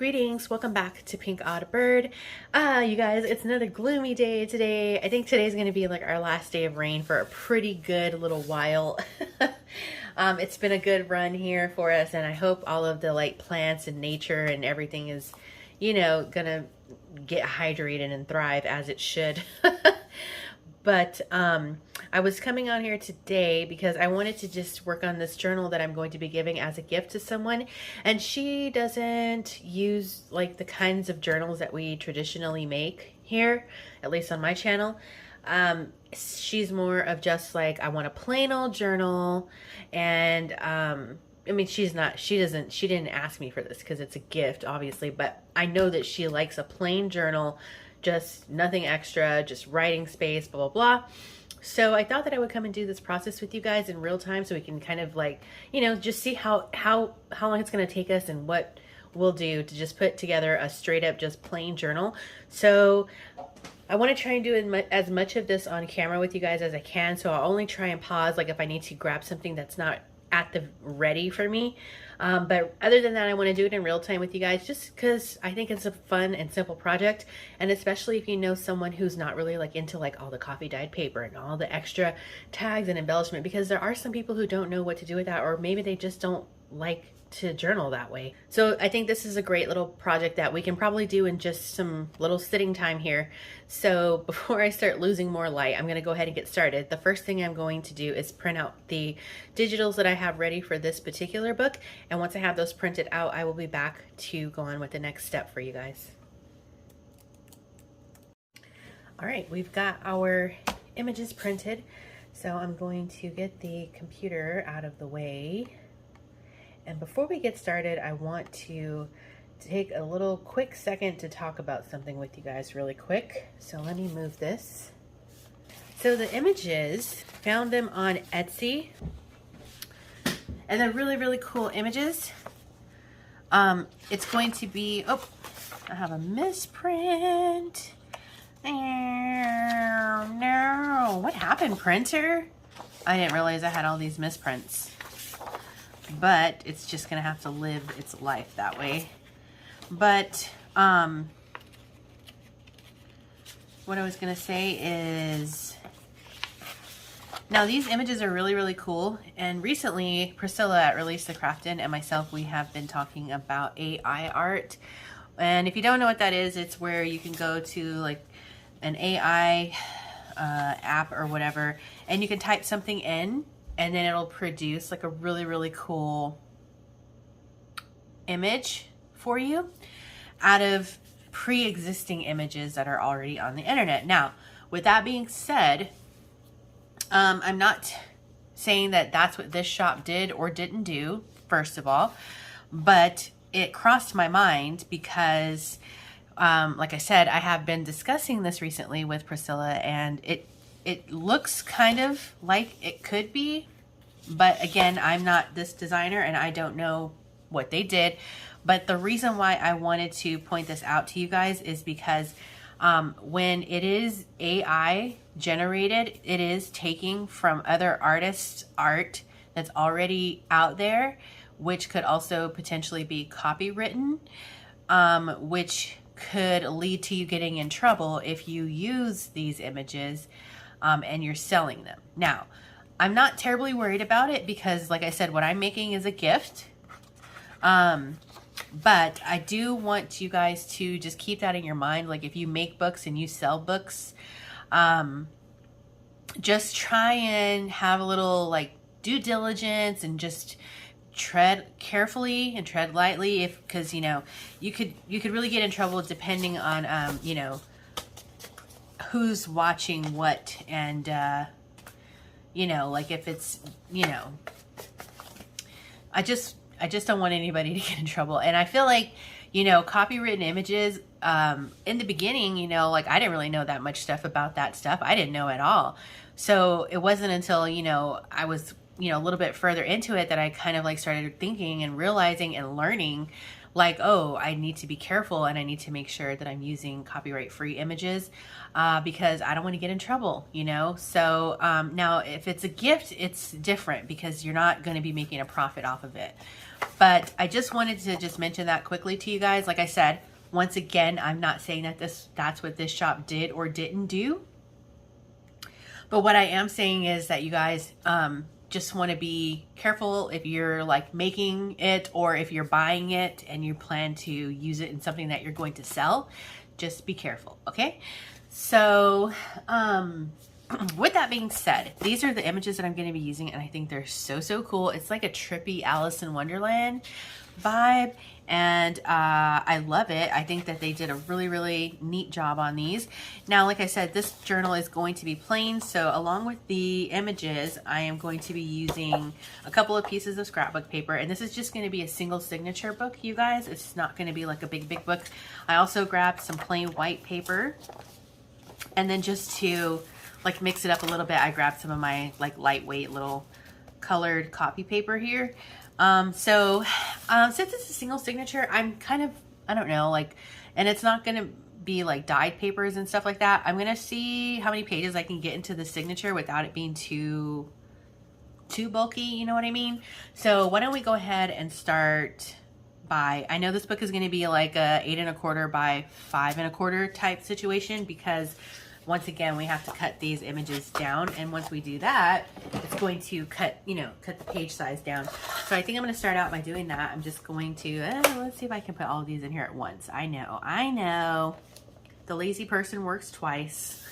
Greetings, welcome back to PinkOddBird. You guys, it's another gloomy day today. I think today's gonna be like our last day of rain for a pretty good little while. It's been a good run here for us, and I hope all of the like plants and nature and everything is, gonna get hydrated and thrive as it should. But I was coming on here today because I wanted to just work on this journal that I'm going to be giving as a gift to someone. And she doesn't use like the kinds of journals that we traditionally make here, at least on my channel. She's more of just like, I want a plain old journal. And I mean, she didn't ask me for this because it's a gift, obviously, but I know that she likes a plain journal, just nothing extra, just writing space, blah, blah, blah. So I thought that I would come and do this process with you guys in real time so we can kind of like, just see how long it's going to take us and what we'll do to just put together a straight up, just plain journal. So I want to try and do as much of this on camera with you guys as I can. So I'll only try and pause like if I need to grab something that's not at the ready for me. But other than that, I want to do it in real time with you guys just because I think it's a fun and simple project. And especially if you know someone who's not really like into like all the coffee dyed paper and all the extra tags and embellishment, because there are some people who don't know what to do with that, or maybe they just don't like to journal that way. So I think this is a great little project that we can probably do in just some little sitting time here. So before I start losing more light, I'm going to go ahead and get started. The first thing I'm going to do is print out the digitals that I have ready for this particular book. And once I have those printed out, I will be back to go on with the next step for you guys. All right, we've got our images printed. So I'm going to get the computer out of the way. And before we get started, I want to take a little quick second to talk about something with you guys really quick. So let me move this. So the images, found them on Etsy. And they're really, really cool images. It's going to be, oh, I have a misprint. No, what happened, printer? I didn't realize I had all these misprints. But it's just gonna have to live its life that way. But what I was gonna say is, now these images are really, really cool. And recently Priscilla at Release the Craftin' and myself, we have been talking about AI art. And if you don't know what that is, it's where you can go to like an AI app or whatever, and you can type something in, and then it'll produce like a really, really cool image for you out of pre-existing images that are already on the internet. Now, with that being said, I'm not saying that that's what this shop did or didn't do, first of all, but it crossed my mind because, like I said, I have been discussing this recently with Priscilla, and it looks kind of like it could be, but again, I'm not this designer and I don't know what they did. But the reason why I wanted to point this out to you guys is because when it is AI generated, it is taking from other artists' art that's already out there, which could also potentially be copywritten, which could lead to you getting in trouble if you use these images and you're selling them. Now, I'm not terribly worried about it because, like I said, what I'm making is a gift. But I do want you guys to just keep that in your mind. Like if you make books and you sell books, just try and have a little like due diligence and just tread carefully and tread lightly, because you could really get in trouble depending on who's watching what, and like if it's I just don't want anybody to get in trouble. And I feel like copywritten images in the beginning, like I didn't really know that much stuff about that stuff. I didn't know at all. So it wasn't until I was a little bit further into it that I kind of like started thinking and realizing and learning like, oh, I need to be careful and I need to make sure that I'm using copyright free images because I don't want to get in trouble, So now if it's a gift, it's different because you're not going to be making a profit off of it. But I just wanted to just mention that quickly to you guys. Like I said, once again, I'm not saying that that's what this shop did or didn't do. But what I am saying is that you guys just want to be careful if you're like making it or if you're buying it and you plan to use it in something that you're going to sell. Just be careful, okay? So, with that being said, these are the images that I'm going to be using, and I think they're so cool. It's like a trippy Alice in Wonderland vibe, and I love it. I think that they did a really neat job on these. Now, like I said, this journal is going to be plain, so along with the images, I am going to be using a couple of pieces of scrapbook paper, and this is just going to be a single signature book, you guys. It's not going to be like a big book. I also grabbed some plain white paper, and then just to like mix it up a little bit, I grabbed some of my like lightweight little colored copy paper here. Since it's a single signature, I'm kind of, I don't know, like, and it's not going to be like dyed papers and stuff like that. I'm going to see how many pages I can get into the signature without it being too bulky, you know what I mean? So why don't we go ahead and start by, I know this book is going to be like a 8 1/4 by 5 1/4 type situation, because once again, we have to cut these images down, and once we do that, it's going to cut the page size down. So I think I'm going to start out by doing that. I'm just going to, let's see if I can put all of these in here at once. I know. The lazy person works twice.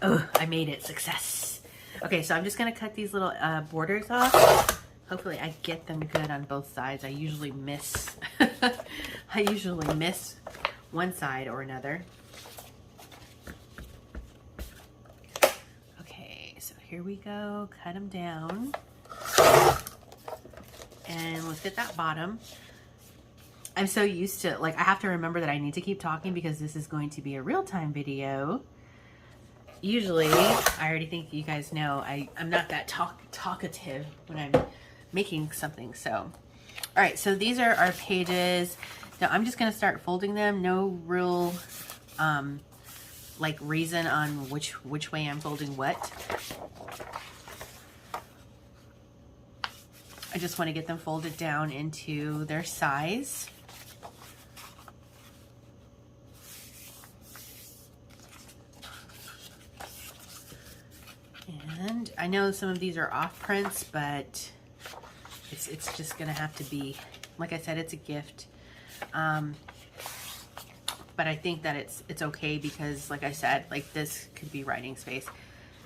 Oh, I made it. Success. Okay, so I'm just going to cut these little borders off. Hopefully I get them good on both sides. I usually miss. I usually miss one side or another. Here we go, cut them down. And let's get that bottom. I'm so used to, like, I have to remember that I need to keep talking because this is going to be a real-time video. Usually, I already think you guys know, I'm not that talkative when I'm making something, so. All right, so these are our pages. Now, I'm just gonna start folding them. No real, like reason on which way I'm folding what. I just want to get them folded down into their size. And I know some of these are off prints, but it's just gonna have to be, like I said, it's a gift. But I think that it's okay because, like I said, like this could be writing space.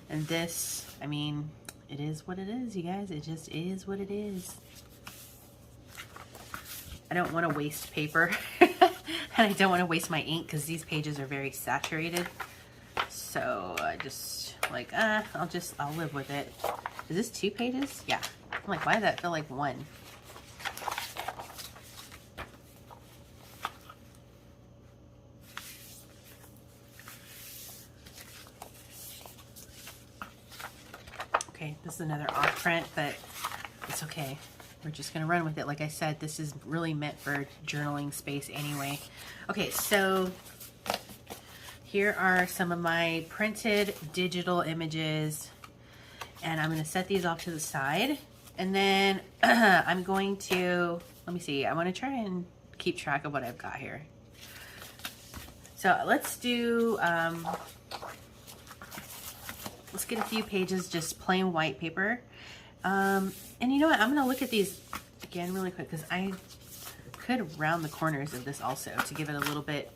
And this, I mean, it is what it is, you guys. It just is what it is. I don't want to waste paper. And I don't want to waste my ink because these pages are very saturated. So I just like, I'll live with it. Is this 2 pages? Yeah. I'm like, why does that feel like 1? Okay, this is another off print, but it's okay. We're just gonna run with it. Like I said, this is really meant for journaling space anyway. Okay, so here are some of my printed digital images, and I'm gonna set these off to the side. And then I'm going to, let me see, I wanna try and keep track of what I've got here. So let's do, let's get a few pages, just plain white paper. And you know what? I'm going to look at these again really quick because I could round the corners of this also to give it a little bit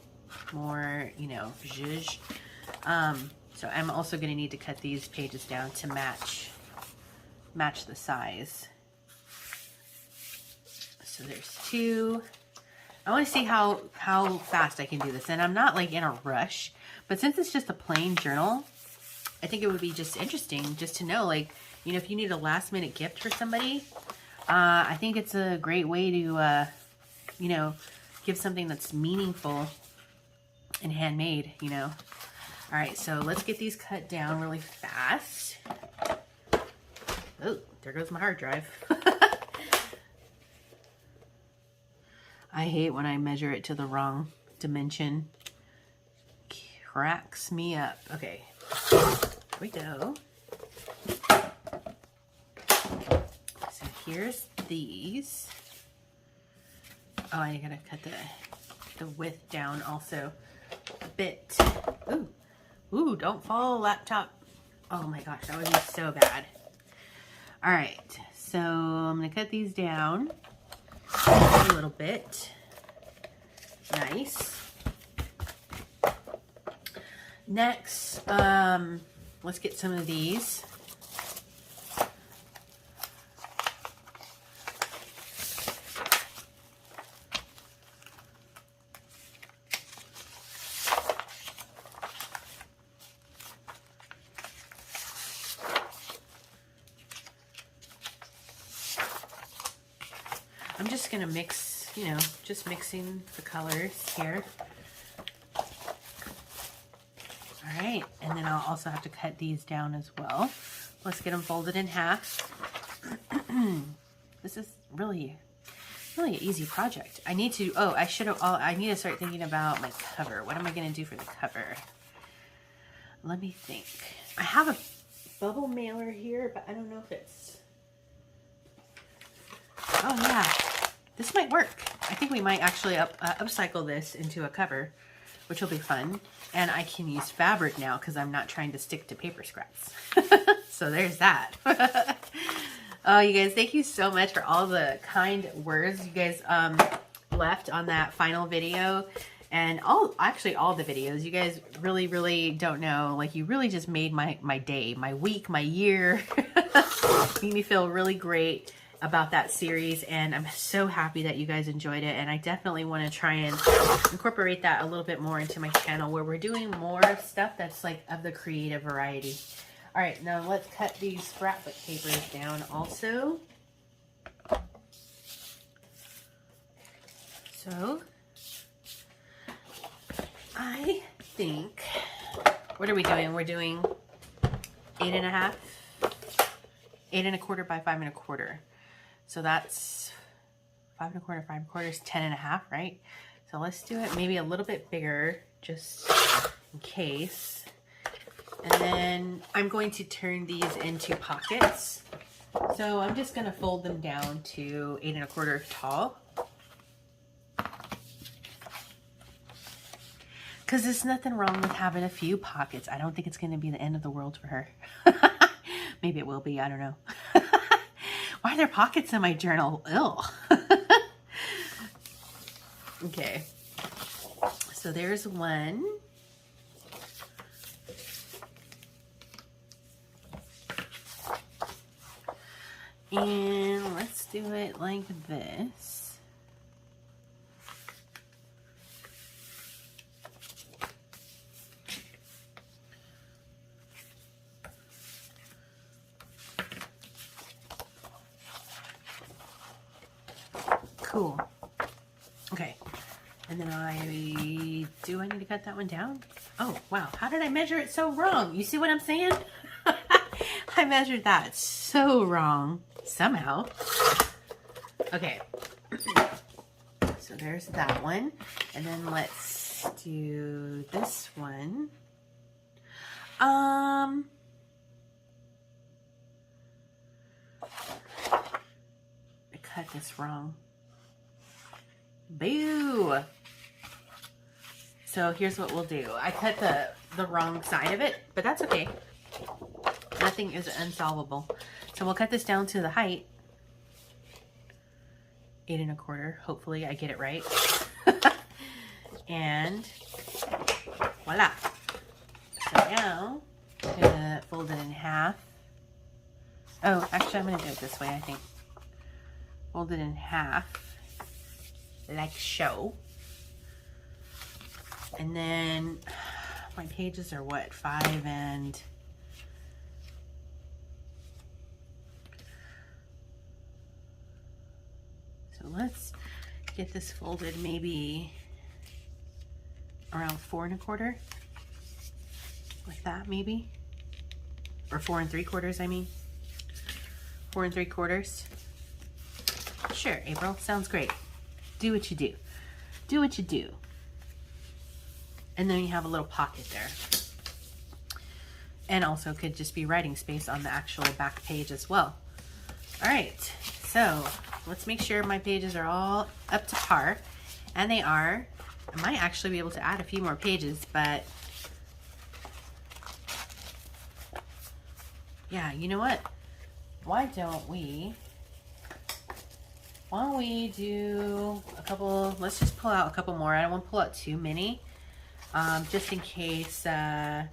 more, you know, zhuzh. So I'm also going to need to cut these pages down to match the size. So there's 2. I want to see how fast I can do this. And I'm not like in a rush, but since it's just a plain journal, I think it would be just interesting just to know, like, you know, if you need a last minute gift for somebody, I think it's a great way to, you know, give something that's meaningful and handmade, you know. All right, so let's get these cut down really fast. Oh, there goes my hard drive. I hate when I measure it to the wrong dimension. Cracks me up. Okay, here we go. So here's these. Oh, I gotta cut the width down also a bit. Ooh, ooh, don't fall, laptop. Oh my gosh, that would be so bad. All right, so I'm gonna cut these down a little bit. Nice. Next, let's get some of these. I'm just gonna mix, you know, just mixing the colors here. All right, and then I'll also have to cut these down as well. Let's get them folded in half. This is really an easy project. I need to, oh, I need to start thinking about my cover. What am I gonna do for the cover? Let me think. I have a bubble mailer here, but I don't know if it's, oh yeah, this might work. I think we might actually upcycle this into a cover, which will be fun. And I can use fabric now because I'm not trying to stick to paper scraps. So there's that. Oh, you guys, thank you so much for all the kind words you guys left on that final video. And actually all the videos. You guys really don't know. Like, you really just made my day, my week, my year. Made me feel really great about that series, and I'm so happy that you guys enjoyed it. And I definitely want to try and incorporate that a little bit more into my channel, where we're doing more stuff that's like of the creative variety. All right, now let's cut these scrapbook papers down also. So I think, what are we doing? We're doing 8.5, 8 1/4 by 5 1/4. So that's 5 1/4, 5 1/4 is 10.5, right? So let's do it maybe a little bit bigger, just in case. And then I'm going to turn these into pockets. So I'm just gonna fold them down to 8 1/4 tall. Because there's nothing wrong with having a few pockets. I don't think it's gonna be the end of the world for her. Maybe it will be, I don't know. Why are there pockets in my journal? Ew. Okay. So there's one. And let's do it like this. Cool. Okay. And then I need to cut that one down? Oh, wow. How did I measure it so wrong? You see what I'm saying? I measured that so wrong somehow. Okay. So there's that one. And then let's do this one. I cut this wrong. Boo! So here's what we'll do. I cut the wrong side of it, but that's okay. Nothing is unsolvable. So we'll cut this down to the height. 8 1/4. Hopefully I get it right. And voila. So now I'm gonna fold it in half. Oh, actually I'm gonna do it this way, I think. Fold it in half, like so. And then my pages are what, 5 and... So let's get this folded maybe around 4 1/4, like that maybe, or 4 3/4. I mean, 4 3/4. Sure, April, sounds great. Do what you do. Do what you do. And then you have a little pocket there. And also could just be writing space on the actual back page as well. All right, so let's make sure my pages are all up to par. And they are. I might actually be able to add a few more pages, but yeah, you know what? Why don't we do a couple, let's just pull out a couple more. I don't want to pull out too many, just in case I'm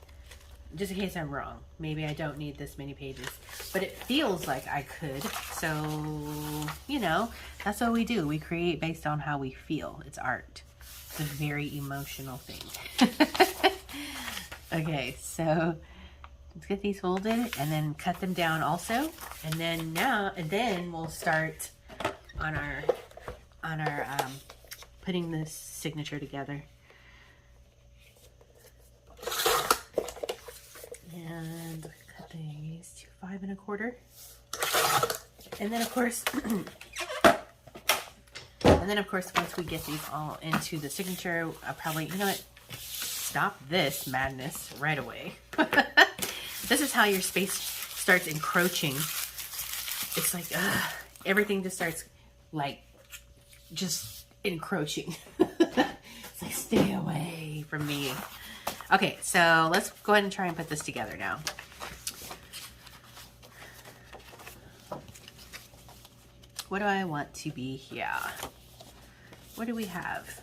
wrong. Maybe I don't need this many pages, but it feels like I could. So, you know, that's what we do. We create based on how we feel. It's art. It's a very emotional thing. Okay, so let's get these folded and then cut them down also. And then we'll start on our putting this signature together. And cut these to 5 1/4. And then of course, once we get these all into the signature, I'll probably, you know what, stop this madness right away. This is how your space starts encroaching. It's like, everything just starts like, just encroaching. It's like, stay away from me. Okay, so let's go ahead and try and put this together now. What do I want to be here? What do we have?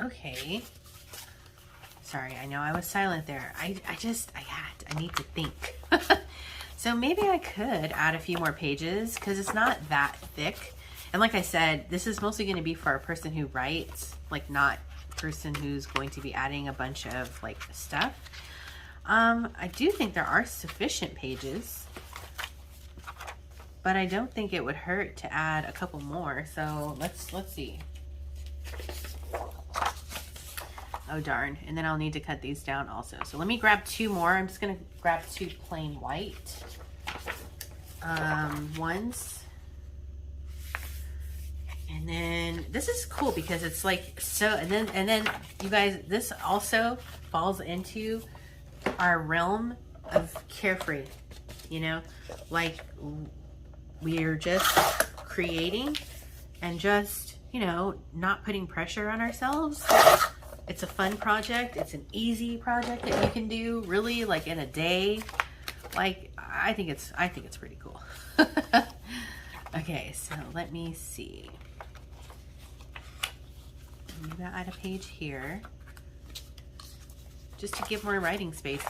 Okay. Sorry, I know I was silent there. I need to think. So maybe I could add a few more pages because it's not that thick. And like I said, this is mostly going to be for a person who writes, like not a person who's going to be adding a bunch of like stuff. I do think there are sufficient pages, but I don't think it would hurt to add a couple more. So let's see. Oh darn, and then I'll need to cut these down also. So let me grab 2 more. I'm just gonna grab 2 plain white ones. And then this is cool because it's like so, and then you guys, this also falls into our realm of carefree, you know, like we're just creating and just, you know, not putting pressure on ourselves. It's a fun project. It's an easy project that you can do really like in a day. Like, I think it's pretty cool. Okay, so let me see. Maybe I'll add a page here just to give more writing space.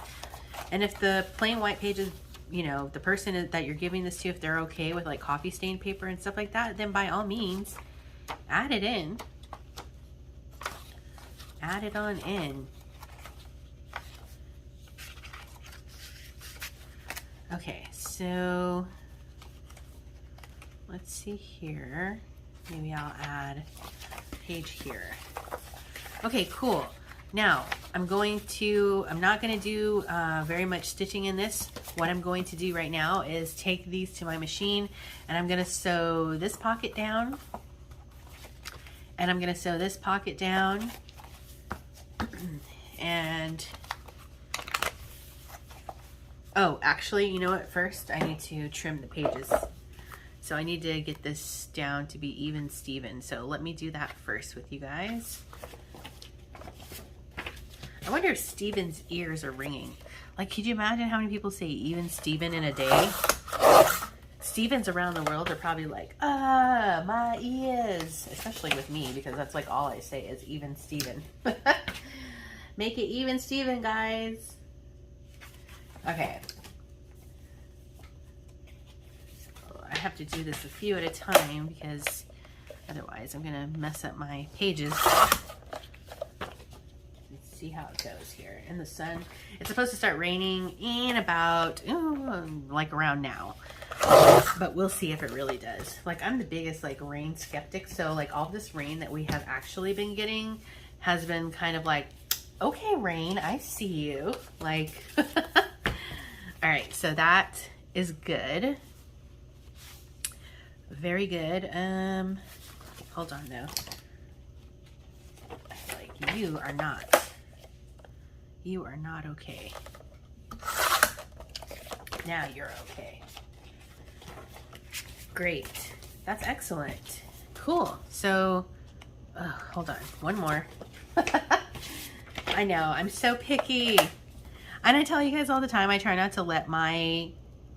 And if the plain white pages, you know, the person that you're giving this to, if they're okay with like coffee stain paper and stuff like that, then by all means, add it in. Add it on in. Okay, so let's see here. Maybe I'll add a page here. Okay, cool. Now, I'm not going to do very much stitching in this. What I'm going to do right now is take these to my machine, and I'm going to sew this pocket down, and I'm going to sew this pocket down, and oh, actually, you know what? First, I need to trim the pages. So I need to get this down to be even Steven. So let me do that first with you guys. I wonder if Steven's ears are ringing. Like, could you imagine how many people say even Steven in a day? Stevens around the world are probably like, my ears. Especially with me, because that's like all I say is even Steven. Make it even Steven, guys. Okay. I have to do this a few at a time because otherwise I'm gonna mess up my pages. Let's see how it goes here in the sun. It's supposed to start raining in about like around now, but we'll see if it really does. Like, I'm the biggest like rain skeptic, so like all this rain that we have actually been getting has been kind of like, okay, rain, I see you. Like, all right, so that is good. Very good. Hold on though. I feel like you are not okay. Now you're okay. Great. That's excellent. Cool. So, hold on. One more. I know, I'm so picky. And I tell you guys all the time, I try not to let my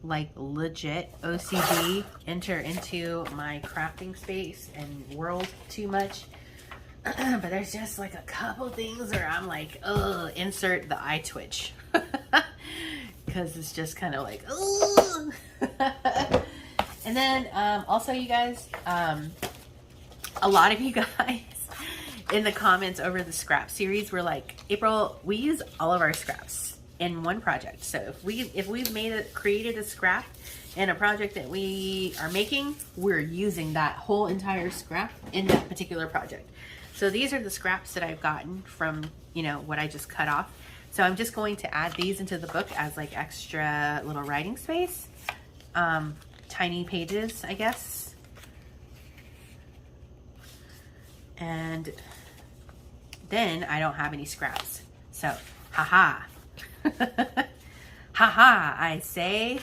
like legit OCD enter into my crafting space and world too much. But there's just like a couple things where I'm like, oh, insert the eye twitch. Because it's just kind of like, oh. And then also, you guys, a lot of you guys in the comments over the scrap series were like, April, we use all of our scraps in one project. So if we've created a scrap in a project that we are making, we're using that whole entire scrap in that particular project. So these are the scraps that I've gotten from, you know, what I just cut off. So I'm just going to add these into the book as like extra little writing space. Tiny pages, I guess. And then I don't have any scraps. So, haha. Haha, I say.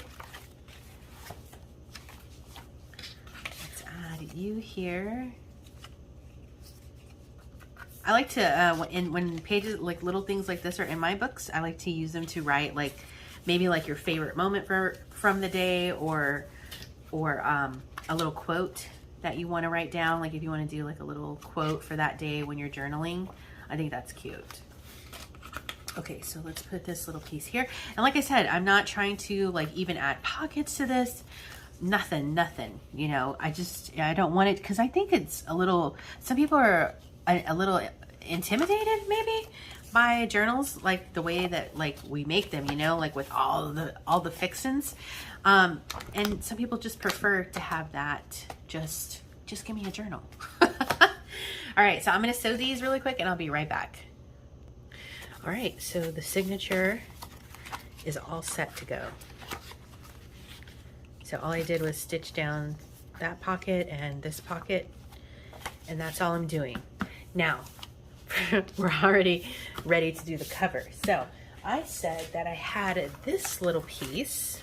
Let's add you here. I like to, when pages, like little things like this are in my books, I like to use them to write like, maybe like your favorite moment from the day, or a little quote that you want to write down. Like if you want to do like a little quote for that day when you're journaling, I think that's cute. Okay, so let's put this little piece here. And like I said, I'm not trying to like even add pockets to this. Nothing, you know, I don't want it, because I think it's a little, some people are a little intimidated maybe by journals, like the way that like we make them, you know, like with all the fixins. And some people just prefer to have that, just give me a journal. All right, so I'm gonna sew these really quick and I'll be right back. All right, so the signature is all set to go. So all I did was stitch down that pocket and this pocket, and that's all I'm doing. Now, we're already ready to do the cover. So I said that I had this little piece,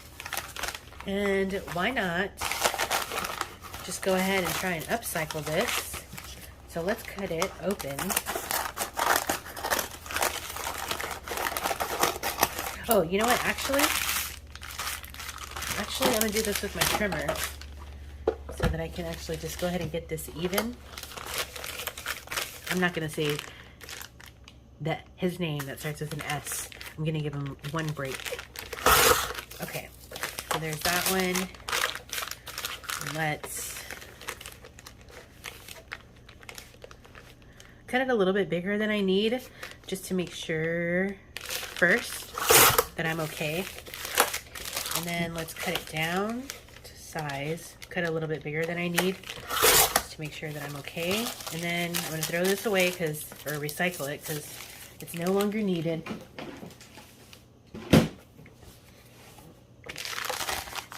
and why not just go ahead and try and upcycle this. So let's cut it open. Oh, you know what? Actually, I'm gonna do this with my trimmer so that I can actually just go ahead and get this even. I'm not gonna say that his name that starts with an S. I'm gonna give him one break. Okay, so there's that one. Let's cut it a little bit bigger than I need, just to make sure first that I'm okay. And then let's cut it down to size. Cut it a little bit bigger than I need, just to make sure that I'm okay. And then I'm gonna throw this away or recycle it, because it's no longer needed.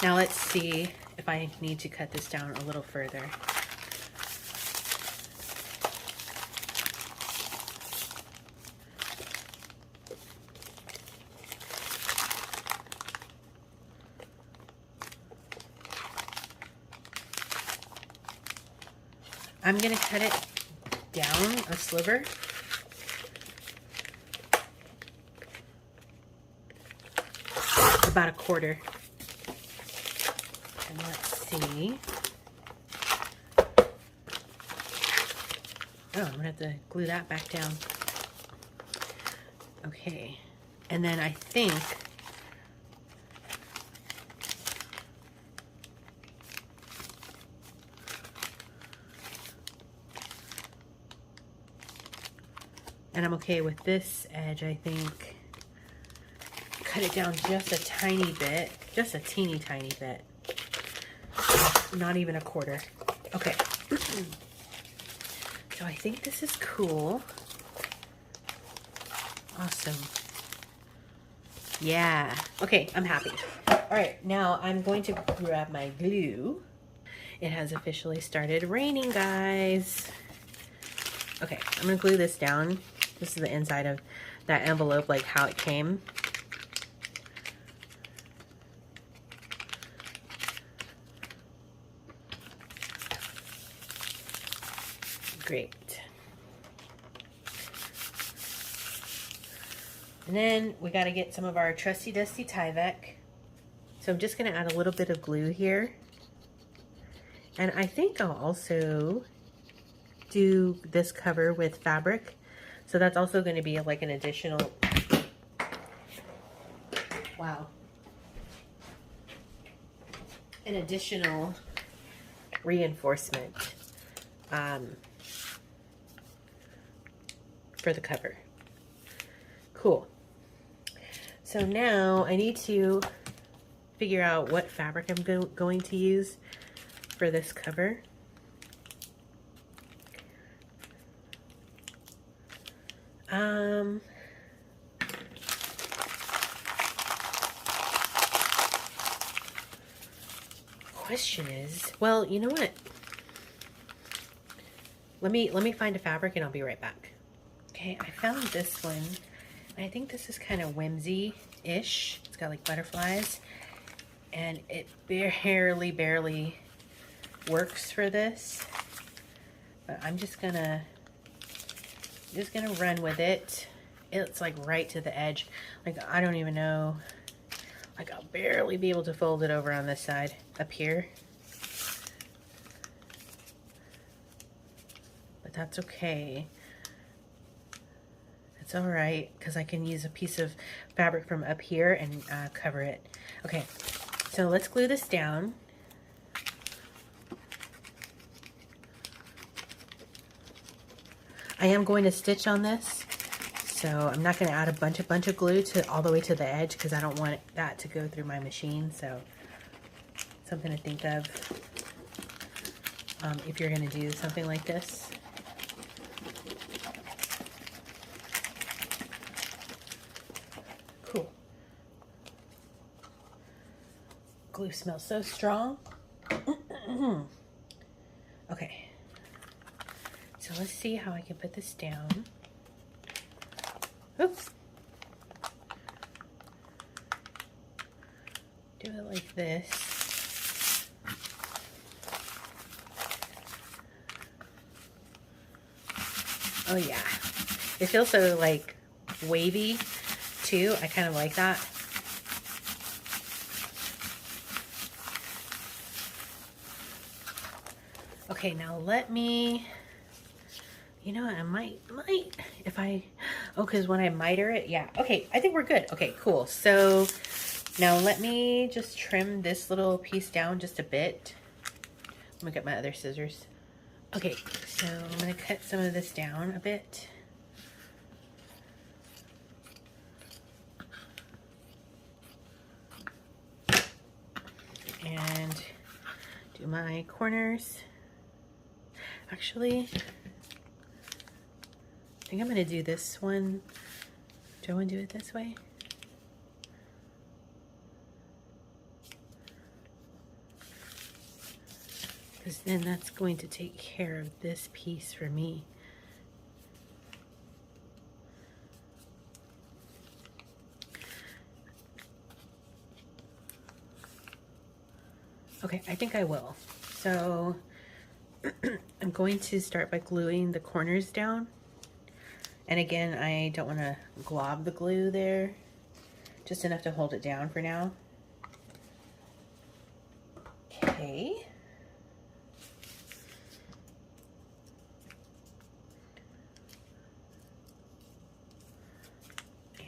Now let's see if I need to cut this down a little further. I'm gonna cut it down a sliver. About a quarter. And let's see. Oh, I'm gonna have to glue that back down. Okay. And then I think and I'm okay with this edge, I think. Cut it down just a tiny bit, just a teeny tiny bit. Not even a quarter. Okay. So I think this is cool. Awesome. Yeah. Okay, I'm happy. All right, now I'm going to grab my glue. It has officially started raining, guys. Okay, I'm gonna glue this down. This is the inside of that envelope, like how it came. Great. And then we got to get some of our trusty dusty Tyvek. So I'm just going to add a little bit of glue here. And I think I'll also do this cover with fabric. So that's also going to be like an additional, wow, an additional reinforcement for the cover. Cool. So now I need to figure out what fabric I'm going to use for this cover. Question is, well, you know what? Let me find a fabric and I'll be right back. Okay, I found this one. I think this is kind of whimsy-ish. It's got like butterflies, and it barely works for this. But I'm just gonna run with it. It's like right to the edge. Like I don't even know. Like I'll barely be able to fold it over on this side up here. But that's okay. It's all right, because I can use a piece of fabric from up here and cover it. Okay, so let's glue this down. I am going to stitch on this, so I'm not going to add a bunch of glue to all the way to the edge, because I don't want that to go through my machine. So something to think of if you're going to do something like this. Cool. Glue smells so strong. Okay. So let's see how I can put this down. Oops. Do it like this. Oh yeah. It feels so like wavy too. I kind of like that. Okay, now let me, you know what, I might, if I, oh, because when I miter it, yeah. Okay, I think we're good. Okay, cool. So now let me just trim this little piece down just a bit. Let me get my other scissors. Okay, so I'm going to cut some of this down a bit. my corners. Actually, I think I'm going to do this one. Do I want to do it this way? Because then that's going to take care of this piece for me. Okay, I think I will. So I'm going to start by gluing the corners down. And again, I don't want to glob the glue there. Just enough to hold it down for now. Okay.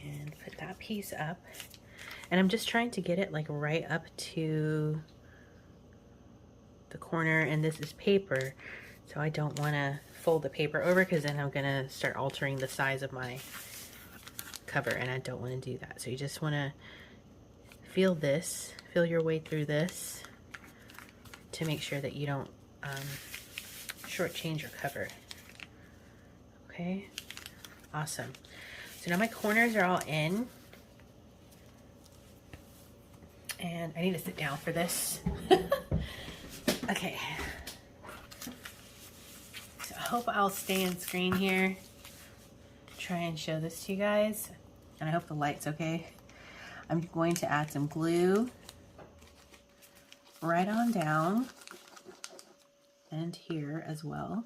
And put that piece up. And I'm just trying to get it like right up to the corner, and this is paper, so I don't want to fold the paper over because then I'm gonna start altering the size of my cover, and I don't want to do that. So you just want to feel this, feel your way through this to make sure that you don't shortchange your cover. Okay, awesome. So now my corners are all in, and I need to sit down for this. Okay, so I hope I'll stay on screen here, try and show this to you guys, and I hope the light's okay. I'm going to add some glue right on down and here as well.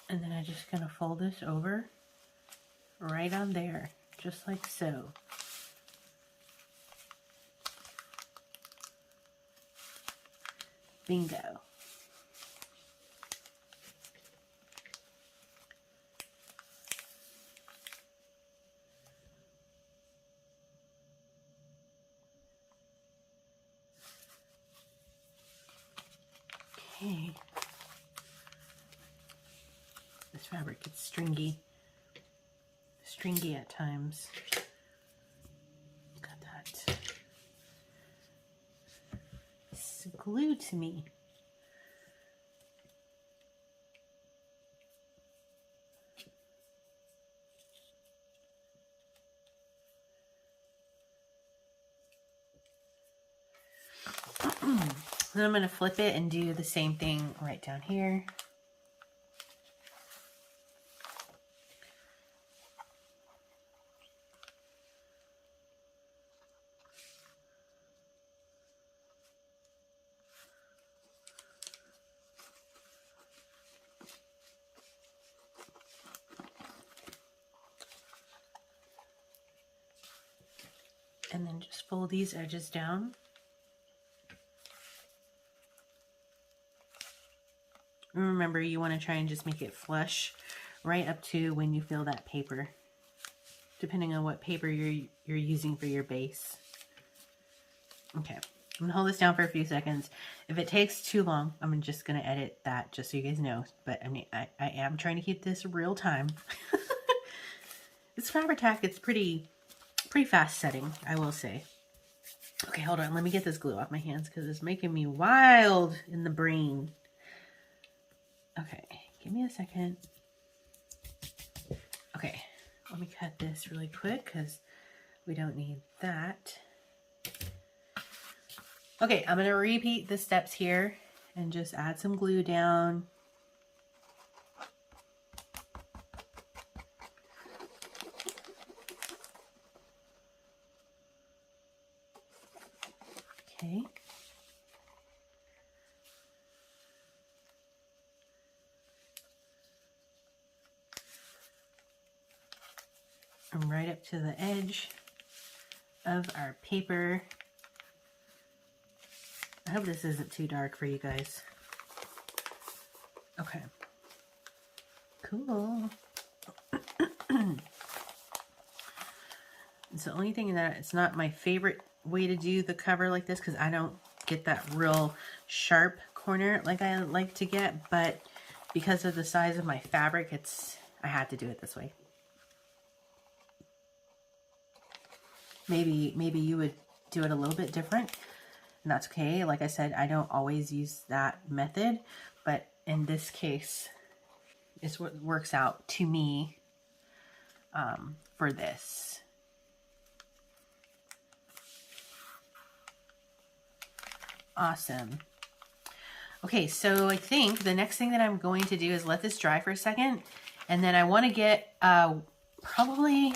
And then I'm just gonna fold this over right on there, just like so. Bingo. Okay. This fabric gets stringy at times. Look at that. It's glued to me. Then I'm going to flip it and do the same thing right down here. And then just fold these edges down. And remember, you want to try and just make it flush right up to when you feel that paper, depending on what paper you're using for your base. Okay, I'm gonna hold this down for a few seconds. If it takes too long, I'm just gonna edit that just so you guys know. But I mean, I am trying to keep this real time. This fabric tack, it's pretty fast setting, I will say. Okay, hold on. Let me get this glue off my hands because it's making me wild in the brain. Okay, give me a second. Okay, let me cut this really quick because we don't need that. Okay, I'm going to repeat the steps here and just add some glue down. Okay. And right up to the edge of our paper. I hope this isn't too dark for you guys. Okay. Cool. It's the only thing that it's not my favorite way to do the cover like this because I don't get that real sharp corner like I like to get, but because of the size of my fabric, I had to do it this way. maybe you would do it a little bit different, and that's okay. Like I said, I don't always use that method, but in this case, it's what works out to me for this. Awesome. Okay, so I think the next thing that I'm going to do is let this dry for a second, and then I want to get probably,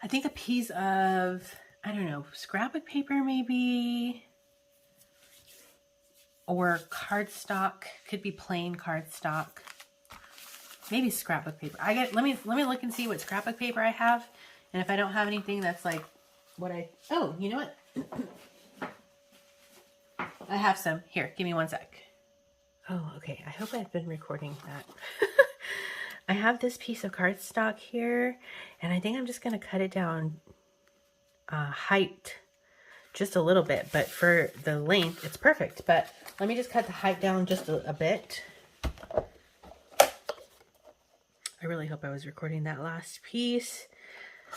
I think a piece of, I don't know, scrapbook paper maybe, or cardstock. Could be plain cardstock. Maybe scrapbook paper. Let me look and see what scrapbook paper I have, and if I don't have anything that's like what oh, you know what? I have some. Here, give me one sec. Oh, okay. I hope I've been recording that. I have this piece of cardstock here, and I think I'm just going to cut it down height just a little bit, but for the length, it's perfect. But let me just cut the height down just a bit. I really hope I was recording that last piece.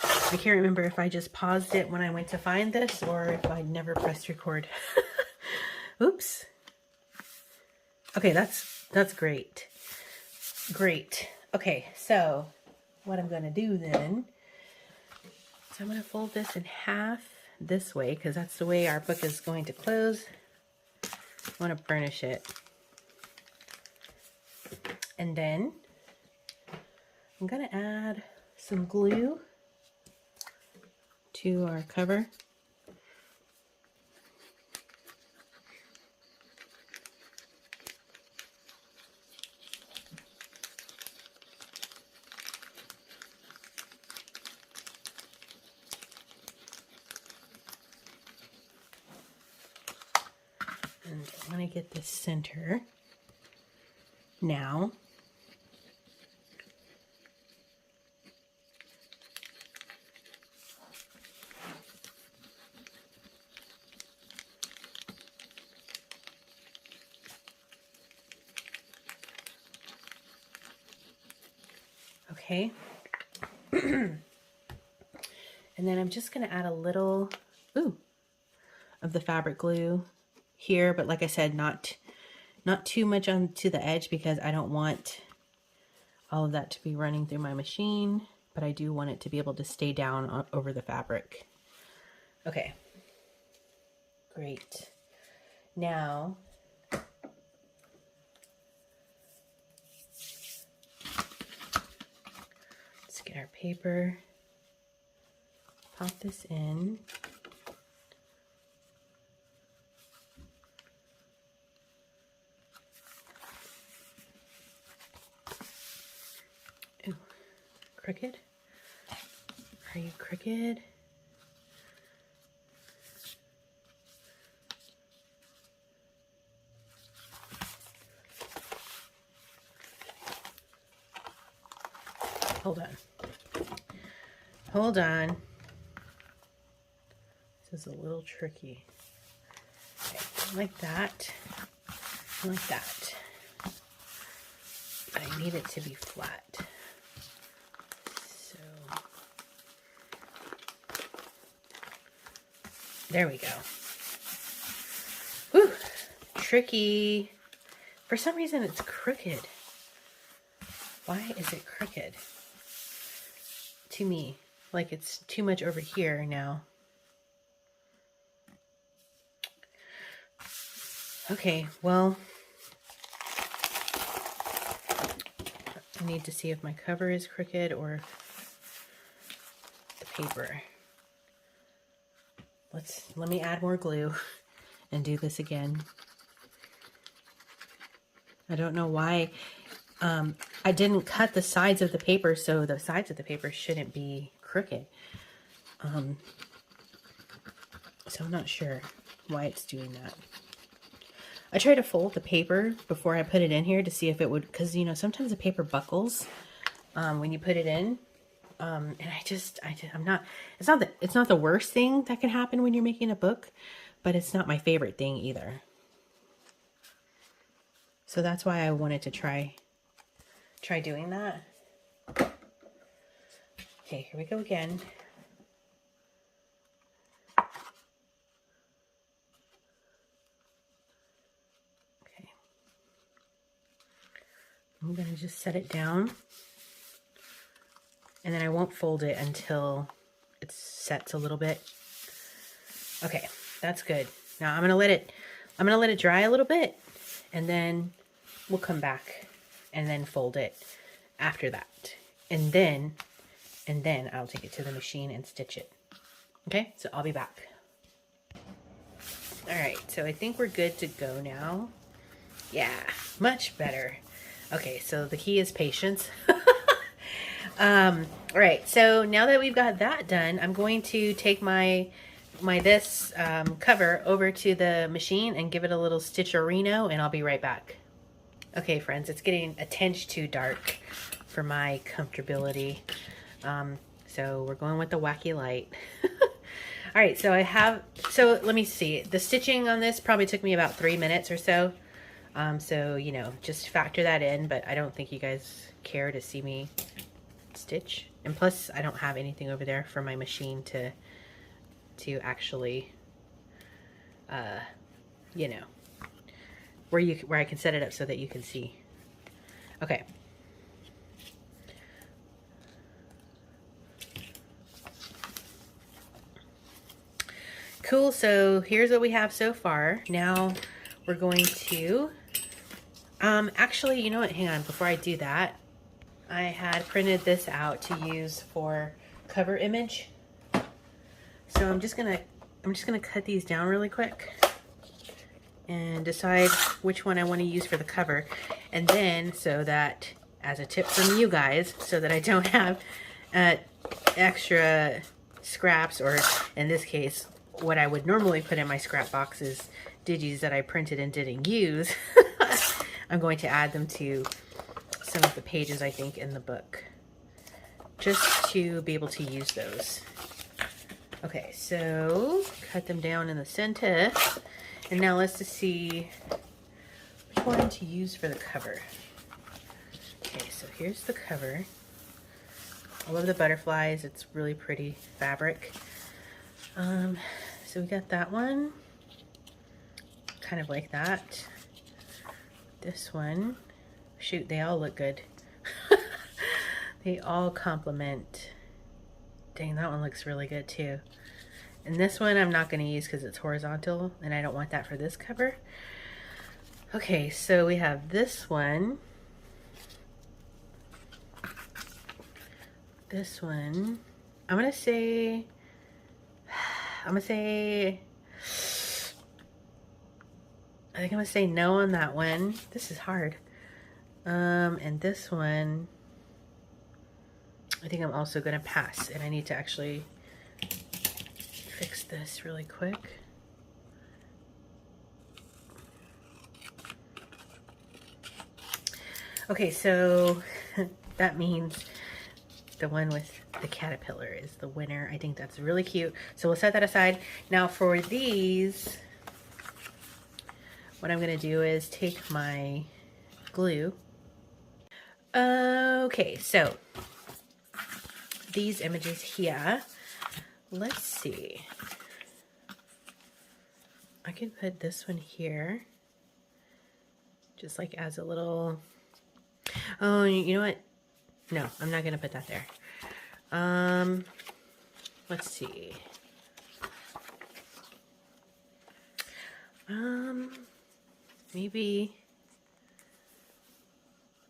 I can't remember if I just paused it when I went to find this or if I never pressed record. Oops. Okay, that's great. Great. Okay, so what I'm going to do then, so I'm going to fold this in half this way because that's the way our book is going to close. I want to burnish it. And then I'm going to add some glue to our cover. And I want to get this center now. Okay. And then I'm just going to add a little of the fabric glue here, but like I said, not too much onto the edge because I don't want all of that to be running through my machine, but I do want it to be able to stay down over the fabric. Okay. Great. Now let's get our paper, pop this in. Ooh, crooked? Are you crooked? Hold on. Hold on. This is a little tricky. Okay, like that. Like that. But I need it to be flat. So there we go. Whew. Tricky. For some reason it's crooked. Why is it crooked? To me, like it's too much over here now. Okay, well, I need to see if my cover is crooked or the paper. Let me add more glue and do this again. I don't know why I didn't cut the sides of the paper, so the sides of the paper shouldn't be crooked. So I'm not sure why it's doing that. I try to fold the paper before I put it in here to see if it would, because you know sometimes the paper buckles when you put it in, and I'm not. It's not the worst thing that can happen when you're making a book, but it's not my favorite thing either. So that's why I wanted to try doing that. Okay, here we go again. Okay. I'm going to just set it down. And then I won't fold it until it sets a little bit. Okay, that's good. Now I'm going to let it dry a little bit, and then we'll come back and then fold it after that. And then I'll take it to the machine and stitch it. Okay, so I'll be back. All right, so I think we're good to go now. Yeah, much better. Okay, so the key is patience. All right, so now that we've got that done, I'm going to take my cover over to the machine and give it a little stitcherino, and I'll be right back. Okay, friends, it's getting a tinge too dark for my comfortability. So we're going with the wacky light. All right, so let me see. The stitching on this probably took me about 3 minutes or so. So, you know, just factor that in, but I don't think you guys care to see me stitch. And plus, I don't have anything over there for my machine to actually, you know, where I can set it up so that you can see. Okay. Cool, so here's what we have so far. Now we're going to, actually, you know what, hang on, before I do that, I had printed this out to use for cover image. So I'm just gonna cut these down really quick and decide which one I want to use for the cover. And then, so that, as a tip from you guys, so that I don't have extra scraps, or in this case, what I would normally put in my scrap box is digis that I printed and didn't use. I'm going to add them to some of the pages, I think, in the book, just to be able to use those. Okay, so cut them down in the center. And now let's just see which one to use for the cover. Okay, so here's the cover. I love the butterflies. It's really pretty fabric. So we got that one, kind of like that. This one, shoot, they all look good. They all complement. Dang, that one looks really good too. And this one I'm not going to use because it's horizontal and I don't want that for this cover. Okay, so we have this one. This one, I'm gonna say I think I'm gonna say no on that one. This is hard. And this one, I think I'm also gonna pass, and I need to actually fix this really quick. Okay, so that means the one with the caterpillar is the winner. I think that's really cute. So we'll set that aside. Now for these, what I'm gonna do is take my glue. Okay, so these images here, let's see. I can put this one here, just like as a little, oh, you know what? No, I'm not gonna put that there. Let's see. Maybe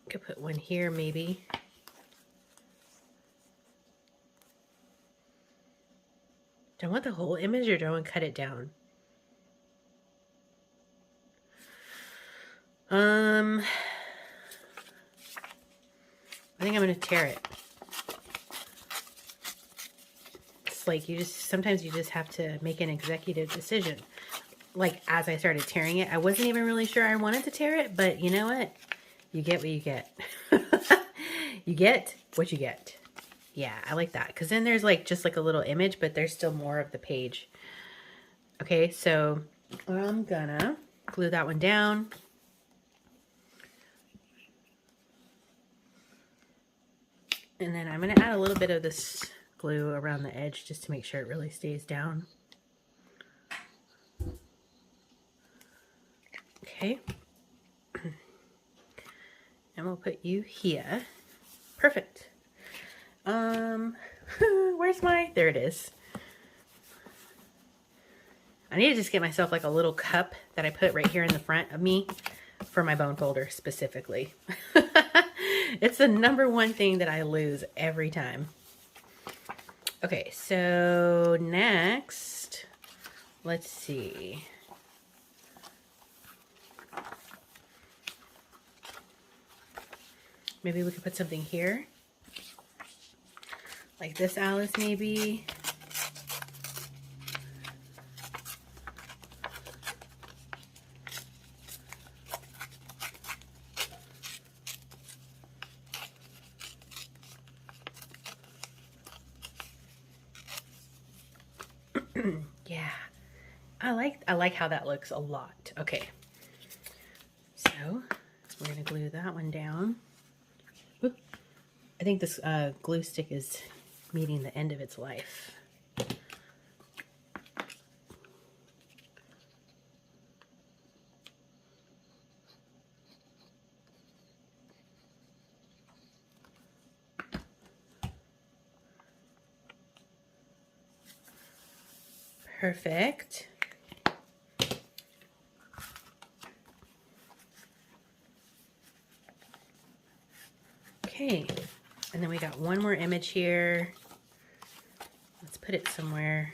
I could put one here, maybe. Do I want the whole image or do I want to cut it down? I think I'm going to tear it. It's like sometimes you just have to make an executive decision. Like as I started tearing it, I wasn't even really sure I wanted to tear it, but you know what? You get what you get. You get what you get. Yeah, I like that. Because then there's like just like a little image, but there's still more of the page. Okay, so I'm gonna glue that one down. And then I'm going to add a little bit of this glue around the edge just to make sure it really stays down. Okay. And we'll put you here. Perfect. Where's my, there it is. I need to just get myself like a little cup that I put right here in the front of me for my bone folder specifically. It's the #1 thing that I lose every time. Okay, so next, let's see. Maybe we could put something here. Like this Alice, maybe. Yeah, I like how that looks a lot. Okay, so we're gonna glue that one down. Oop. I think this glue stick is meeting the end of its life. Perfect. Okay, and then we got one more image here. Let's put it somewhere.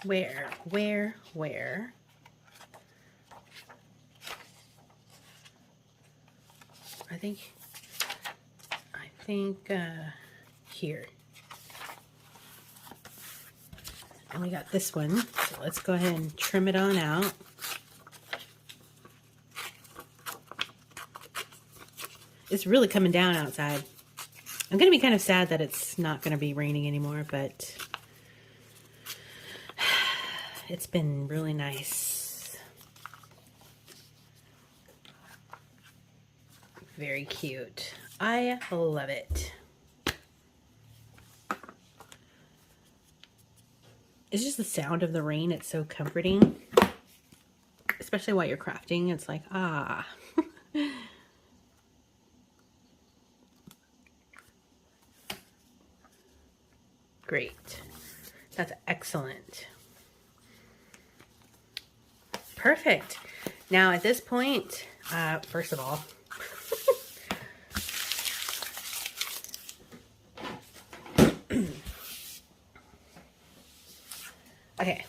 Where? I think here. And we got this one, so let's go ahead and trim it on out. It's really coming down outside. I'm gonna be kind of sad that it's not gonna be raining anymore, but it's been really nice. Very cute. I love it. It's just the sound of the rain. It's so comforting, especially while you're crafting. It's like, ah. Great. That's excellent. Perfect. Now at this point, first of all, okay,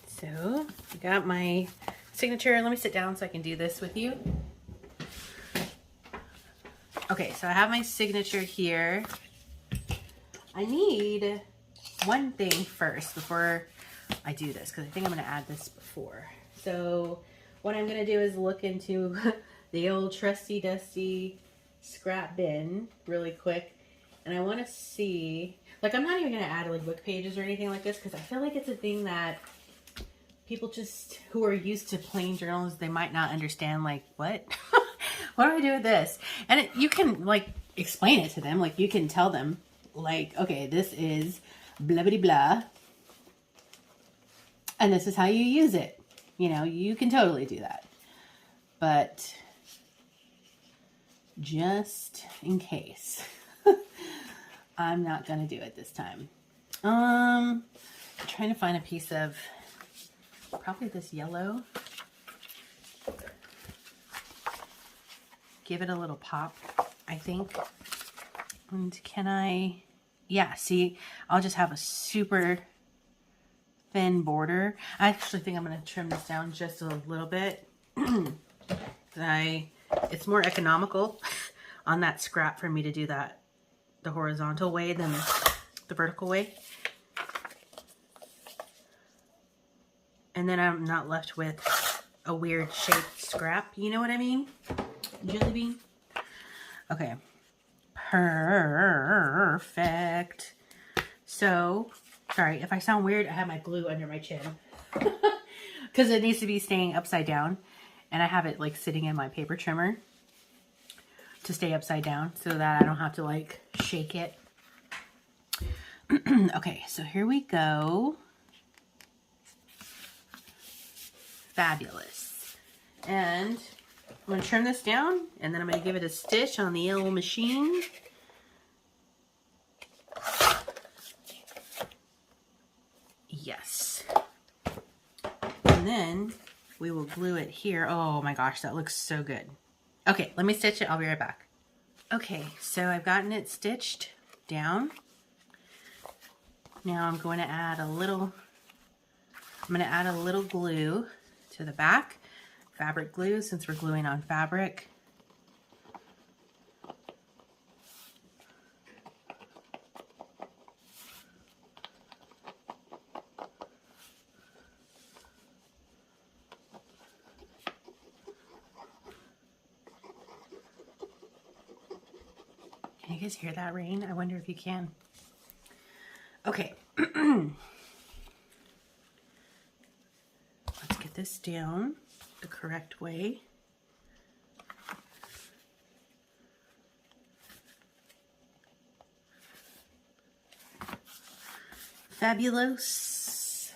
so I got my signature. Let me sit down so I can do this with you. Okay, so I have my signature here. I need one thing first before I do this, because I think I'm going to add this before. So what I'm going to do is look into the old trusty dusty scrap bin really quick. And I want to see, like, I'm not even going to add like book pages or anything like this, because I feel like it's a thing that people just, who are used to plain journals, they might not understand, like, what? What do I do with this? And you can, like, explain it to them. Like, you can tell them, like, okay, this is blah, blah, blah. And this is how you use it. You know, you can totally do that. But just in case, I'm not going to do it this time. I'm trying to find a piece of probably this yellow. Give it a little pop, I think. And can I, yeah, see, I'll just have a super thin border. I actually think I'm going to trim this down just a little bit. It's more economical on that scrap for me to do that the horizontal way than the vertical way. And then I'm not left with a weird shaped scrap. You know what I mean? Jelly bean. Okay. Perfect. So, sorry, if I sound weird, I have my glue under my chin. Because it needs to be staying upside down. And I have it like sitting in my paper trimmer to stay upside down so that I don't have to like shake it. Okay, so here we go. Fabulous. And I'm going to trim this down and then I'm going to give it a stitch on the yellow machine. Yes. And then we will glue it here. Oh my gosh, that looks so good. Okay, let me stitch it. I'll be right back. Okay, so I've gotten it stitched down. Now I'm going to add a little glue to the back. Fabric glue, since we're gluing on fabric. Can you guys hear that rain? I wonder if you can. Okay. Let's get this down the correct way. Fabulous.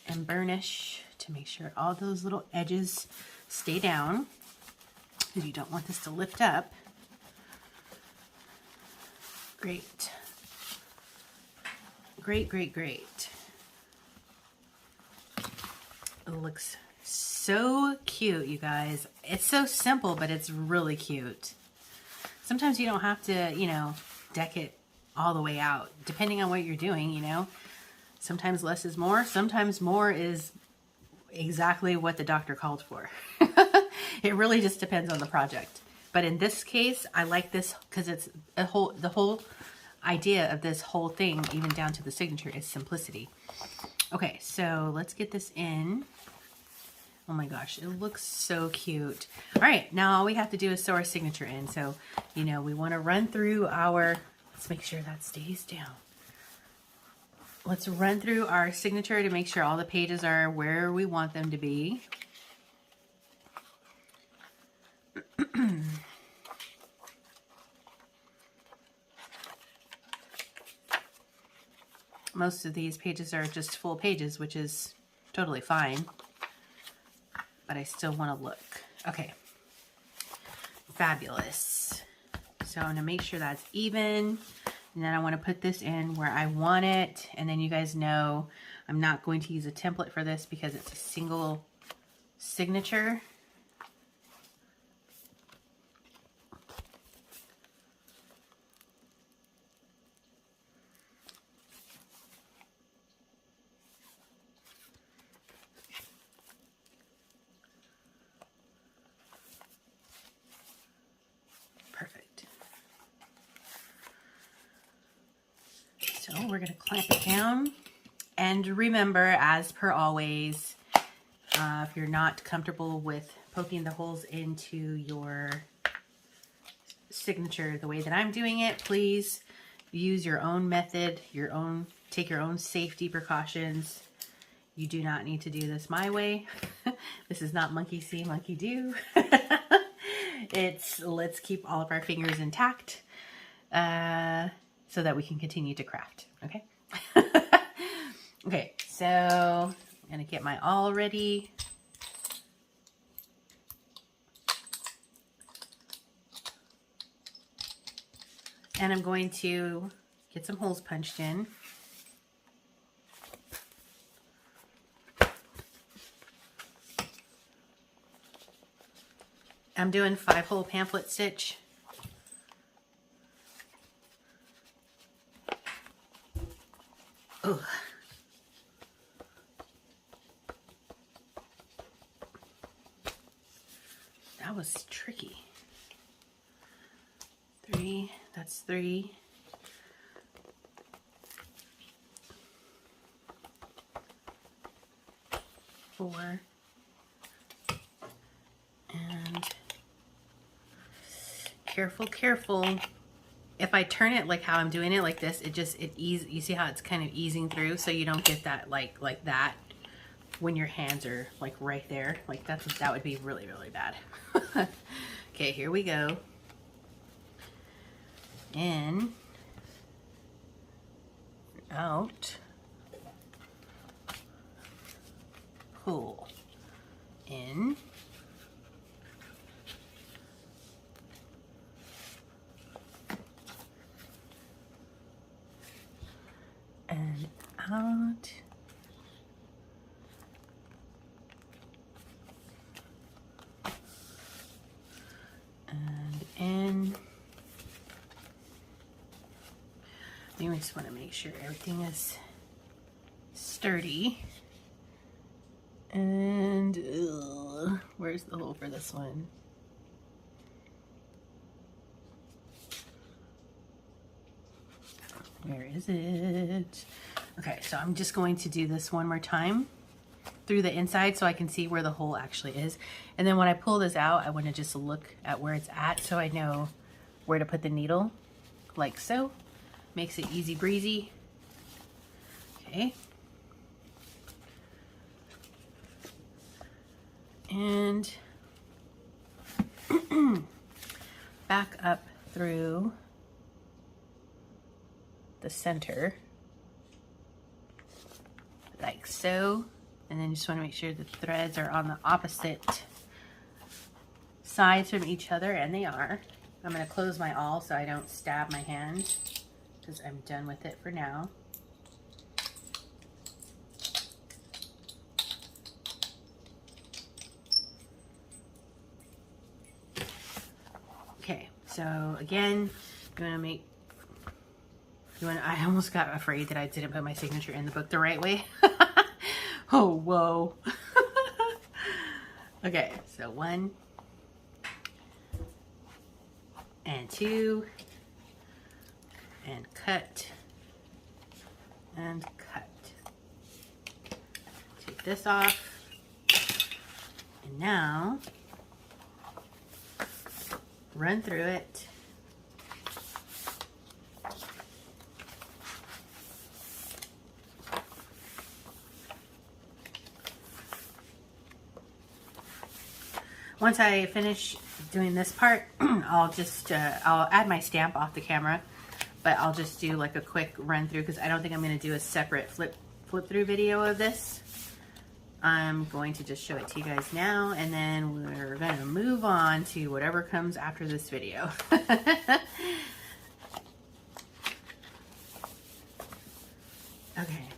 And burnish to make sure all those little edges stay down, because you don't want this to lift up. Great. Great, great, great. It looks so cute, you guys. It's so simple, but it's really cute. Sometimes you don't have to, you know, deck it all the way out, depending on what you're doing, you know. Sometimes less is more. Sometimes more is exactly what the doctor called for. It really just depends on the project. But in this case, I like this because it's the whole idea of this whole thing, even down to the signature, is simplicity. Okay, so let's get this in. Oh my gosh, it looks so cute. All right, now all we have to do is sew our signature in. So, you know, we want to run through our, let's make sure that stays down. Let's run through our signature to make sure all the pages are where we want them to be. Most of these pages are just full pages, which is totally fine. But I still want to look. Okay. Fabulous. So I'm going to make sure that's even. And then I want to put this in where I want it. And then you guys know I'm not going to use a template for this because it's a single signature. So we're going to clamp it down. And remember, as per always, if you're not comfortable with poking the holes into your signature the way that I'm doing it, please use your own method, take your own safety precautions. You do not need to do this my way. This is not monkey see, monkey do. It's let's keep all of our fingers intact. So that we can continue to craft, okay? Okay, so I'm gonna get my awl ready. And I'm going to get some holes punched in. I'm doing 5-hole pamphlet stitch. Ugh. That was tricky. 3, that's 3. 4. And careful, careful. if I turn it like how I'm doing it like this, you see how it's kind of easing through, so you don't get that like that when your hands are like right there. Like that would be really, really bad. Okay, here we go. In, out, pull, in, and out, and in. We just want to make sure everything is sturdy. And where's the hole for this one? Where is it? Okay, so I'm just going to do this one more time through the inside so I can see where the hole actually is. And then when I pull this out, I want to just look at where it's at so I know where to put the needle, like so. Makes it easy breezy. Okay. And back up through the center, like so. And then you just want to make sure the threads are on the opposite sides from each other, and they are. I'm going to close my awl so I don't stab my hand, because I'm done with it for now. Okay, so again, I almost got afraid that I didn't put my signature in the book the right way. Oh, whoa. Okay, so 1 and 2. And cut, and cut. Take this off, and now run through it. Once I finish doing this part, I'll add my stamp off the camera. But I'll just do like a quick run through because I don't think I'm going to do a separate flip through video of this. I'm going to just show it to you guys now, and then we're going to move on to whatever comes after this video. Okay.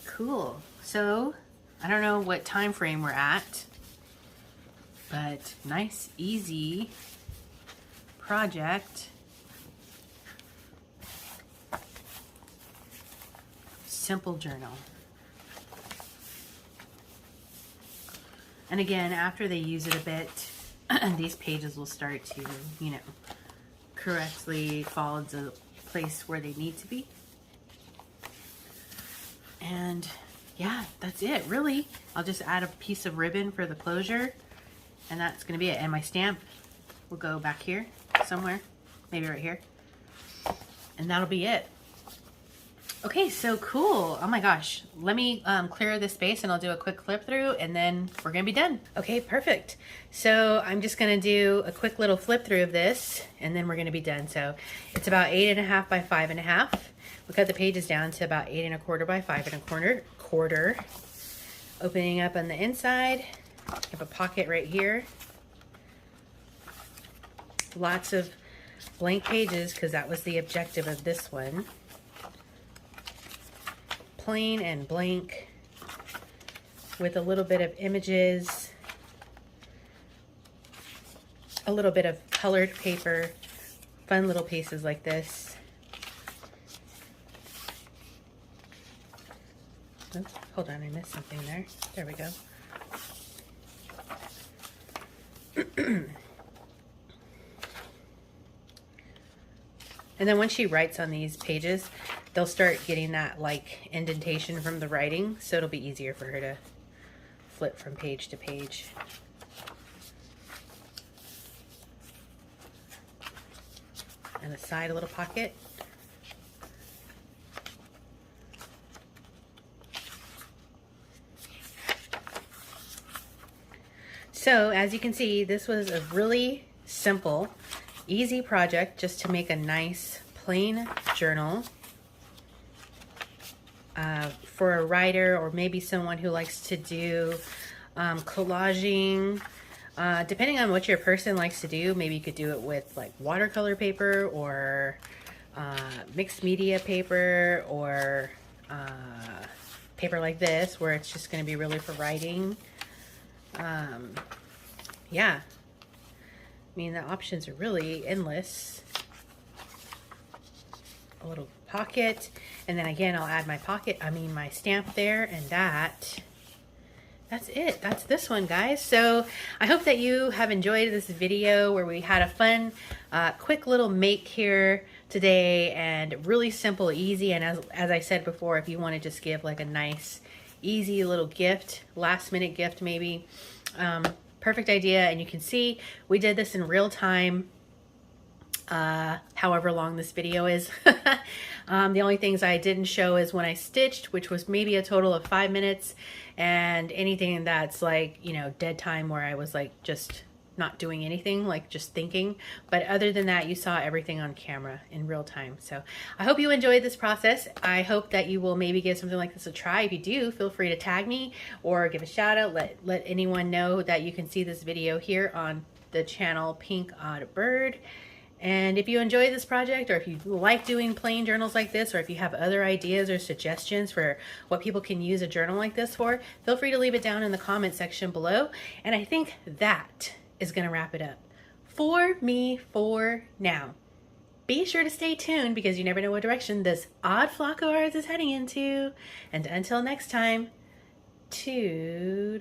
Cool. So I don't know what time frame we're at, but nice, easy project. Simple journal. And again, after they use it a bit, these pages will start to, you know, correctly fall into the place where they need to be. And yeah, that's it, really. I'll just add a piece of ribbon for the closure, and that's gonna be it. And my stamp will go back here somewhere, maybe right here. And that'll be it. Okay, so cool. Oh my gosh. Let me clear this space and I'll do a quick flip through and then we're gonna be done. Okay, perfect. So I'm just gonna do a quick little flip through of this and then we're gonna be done. So it's about 8.5 by 5.5. We cut the pages down to about 8.25 by 5.25. Opening up on the inside, you have a pocket right here. Lots of blank pages because that was the objective of this one. Plain and blank with a little bit of images, a little bit of colored paper, fun little pieces like this. Oh, hold on, I missed something there. There we go. And then when she writes on these pages, they'll start getting that like indentation from the writing, so it'll be easier for her to flip from page to page. and the side a little pocket. So as you can see, this was a really simple, easy project just to make a nice plain journal for a writer, or maybe someone who likes to do collaging. Depending on what your person likes to do, maybe you could do it with like watercolor paper or mixed media paper, or paper like this where it's just going to be really for writing. Yeah, I mean, the options are really endless. A little pocket, and then again I'll add my my stamp there, and that's it. That's this one, guys. So I hope that you have enjoyed this video where we had a fun quick little make here today, and really simple, easy, and as I said before, if you want to just give like a nice easy little gift, last minute gift maybe, perfect idea. And you can see we did this in real time, however long this video is. The only things I didn't show is when I stitched, which was maybe a total of 5 minutes, and anything that's like, you know, dead time where I was like just not doing anything, like just thinking. But other than that, you saw everything on camera in real time. So I hope you enjoyed this process. I hope that you will maybe give something like this a try. If you do, feel free to tag me or give a shout out. Let anyone know that you can see this video here on the channel PinkOddBird. And if you enjoy this project, or if you like doing plain journals like this, or if you have other ideas or suggestions for what people can use a journal like this for, feel free to leave it down in the comment section below. And I think that is going to wrap it up for me for now. Be sure to stay tuned, because you never know what direction this odd flock of ours is heading into. And until next time, toodaloo.